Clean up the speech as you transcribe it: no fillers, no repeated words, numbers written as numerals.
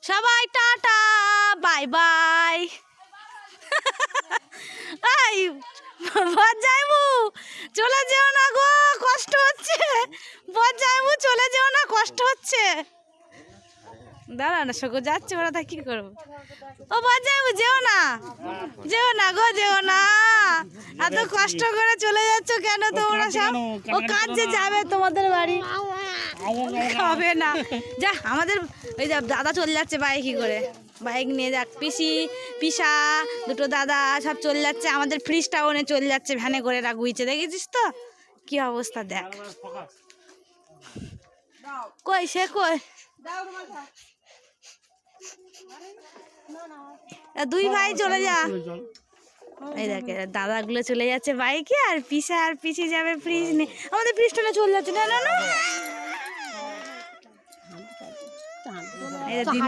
সবাই tata, bye bye. এই বজ্জাইবু চলে যেও না গো, কষ্ট হচ্ছে। বজ্জাইবু চলে যেও না, কষ্ট হচ্ছে। দাঁড়া না, সগো যাচ্ছে, ওরা তা কি করবো। ও বজ্জাইবু যেও না, যেও না গো, যেও না। এত কষ্ট করে চলে যাচ্ছ কেন তোমরা সব? ও কাঁদছে, যাবে তোমাদের বাড়ি, হবে না। যা, আমাদের ওই যা দাদা চলে যাচ্ছে বাইকে করে, বাইক নিয়ে। যাক, পিসি পিসা দুটো দাদা সব চলে যাচ্ছে, আমাদের ফ্রিজ টাউনে চলে যাচ্ছে ভ্যানে করে, রাগুইছে, দেখেছিস তো কি অবস্থা, দেখ। কই সে কই, দুই ভাই চলে যা। এই দেখে দাদাগুলো চলে যাচ্ছে বাইকে, আর পিসা আর পিসি যাবে ফ্রিজ নিয়ে। আমাদের ফ্রিজ টাউনে চলে যাচ্ছে। না না না, দিন